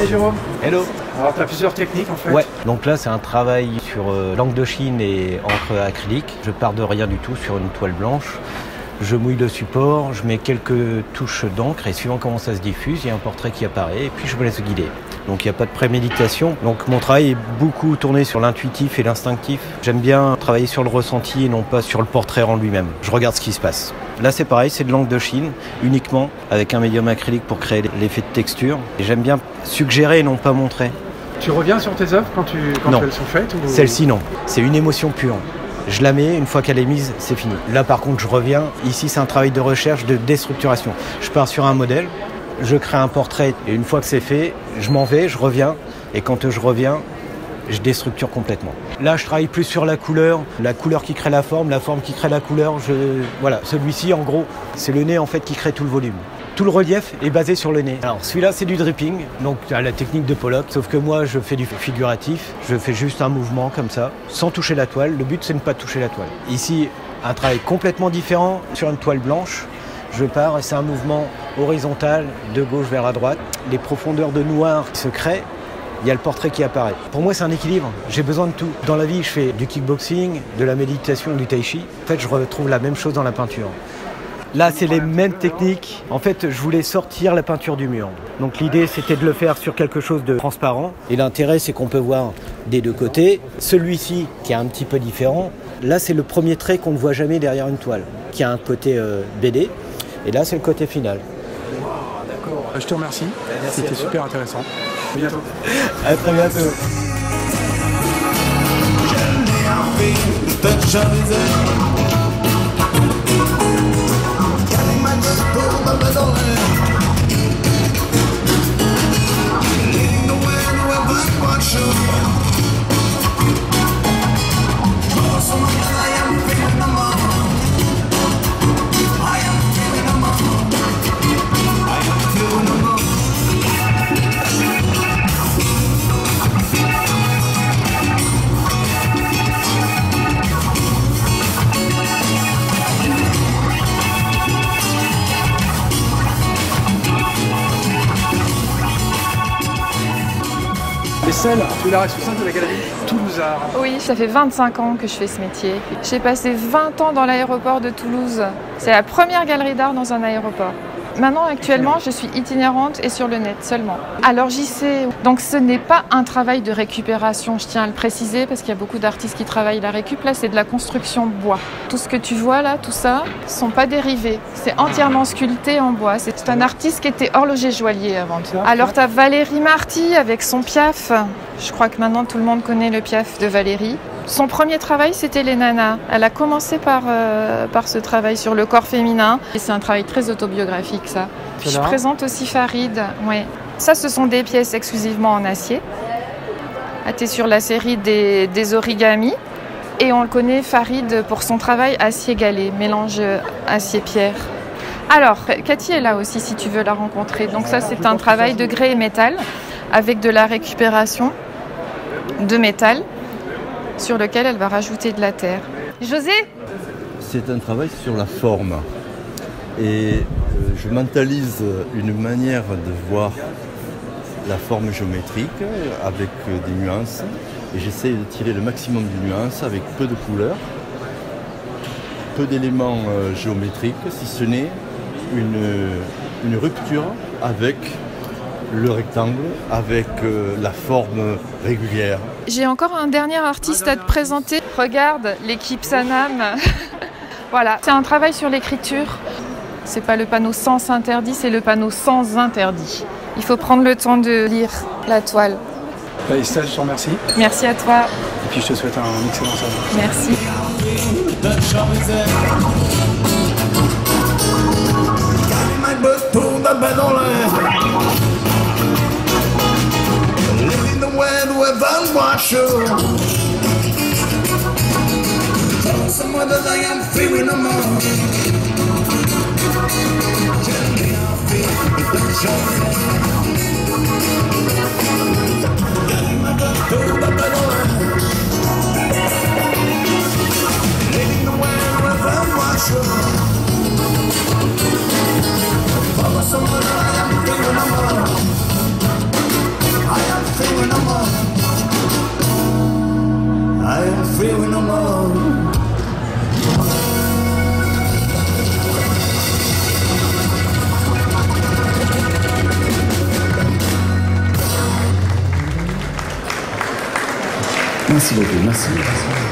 Salut Jérôme. Hello. Alors tu as plusieurs techniques en fait. Ouais, donc là c'est un travail sur l'encre de Chine et encre acrylique. Je pars de rien du tout sur une toile blanche. Je mouille le support, je mets quelques touches d'encre et suivant comment ça se diffuse, il y a un portrait qui apparaît et puis je me laisse guider. Donc il n'y a pas de préméditation. Donc mon travail est beaucoup tourné sur l'intuitif et l'instinctif. J'aime bien travailler sur le ressenti et non pas sur le portrait en lui-même. Je regarde ce qui se passe. Là c'est pareil, c'est de l'encre de Chine uniquement avec un médium acrylique pour créer l'effet de texture. Et j'aime bien suggérer et non pas montrer. Tu reviens sur tes œuvres quand elles sont faites ou... Celle-ci non, c'est une émotion pure. Je la mets, une fois qu'elle est mise, c'est fini. Là par contre je reviens, ici c'est un travail de recherche, de déstructuration. Je pars sur un modèle, je crée un portrait et une fois que c'est fait, je m'en vais, je reviens et quand je reviens, je déstructure complètement. Là je travaille plus sur la couleur qui crée la forme qui crée la couleur. Voilà, celui-ci en gros, c'est le nez en fait qui crée tout le volume. Tout le relief est basé sur le nez. Alors celui-là c'est du dripping, donc à la technique de Pollock, sauf que moi je fais du figuratif, je fais juste un mouvement comme ça, sans toucher la toile. Le but c'est de ne pas toucher la toile. Ici, un travail complètement différent sur une toile blanche. Je pars et c'est un mouvement horizontal, de gauche vers la droite. Les profondeurs de noir se créent, il y a le portrait qui apparaît. Pour moi c'est un équilibre, j'ai besoin de tout. Dans la vie je fais du kickboxing, de la méditation, du tai chi. En fait je retrouve la même chose dans la peinture. Là, c'est les mêmes techniques. En fait, je voulais sortir la peinture du mur. Donc l'idée, c'était de le faire sur quelque chose de transparent. Et l'intérêt, c'est qu'on peut voir des deux côtés. Celui-ci, qui est un petit peu différent. Là, c'est le premier trait qu'on ne voit jamais derrière une toile, qui a un côté BD. Et là, c'est le côté final. Wow, d'accord. Je te remercie. C'était super intéressant. À bientôt. À très bientôt. Estelle, tu es la responsable de la galerie Toulouse Art. Oui, ça fait 25 ans que je fais ce métier. J'ai passé 20 ans dans l'aéroport de Toulouse. C'est la première galerie d'art dans un aéroport. Maintenant, actuellement, je suis itinérante et sur le net seulement. Alors j'y sais. Donc ce n'est pas un travail de récupération, je tiens à le préciser, parce qu'il y a beaucoup d'artistes qui travaillent la récup. Là, c'est de la construction bois. Tout ce que tu vois là, tout ça, ne sont pas dérivés. C'est entièrement sculpté en bois. C'est un artiste qui était horloger joaillier avant tout. Alors tu as Valérie Marty avec son Piaf. Je crois que maintenant tout le monde connaît le Piaf de Valérie. Son premier travail, c'était les nanas. Elle a commencé par ce travail sur le corps féminin. Et c'est un travail très autobiographique, ça. Puis je présente aussi Farid. Ouais. Ça, ce sont des pièces exclusivement en acier. Tu es sur la série des origamis. Et on le connaît, Farid, pour son travail acier-galé, mélange acier-pierre. Alors, Cathy est là aussi, si tu veux la rencontrer. Donc ça, c'est un travail de grès et métal, avec de la récupération de métal, sur lequel elle va rajouter de la terre. José ? C'est un travail sur la forme. Et je mentalise une manière de voir la forme géométrique avec des nuances. Et j'essaie de tirer le maximum de nuances avec peu de couleurs, peu d'éléments géométriques, si ce n'est une rupture avec le rectangle, avec la forme régulière. J'ai encore un dernier artiste à te présenter. Regarde, l'équipe Sanam. Voilà, c'est un travail sur l'écriture. C'est pas le panneau sans interdit, c'est le panneau sans interdit. Il faut prendre le temps de lire la toile. Estelle, je te remercie. Merci à toi. Et puis je te souhaite un excellent salon. Merci. Merci beaucoup, merci.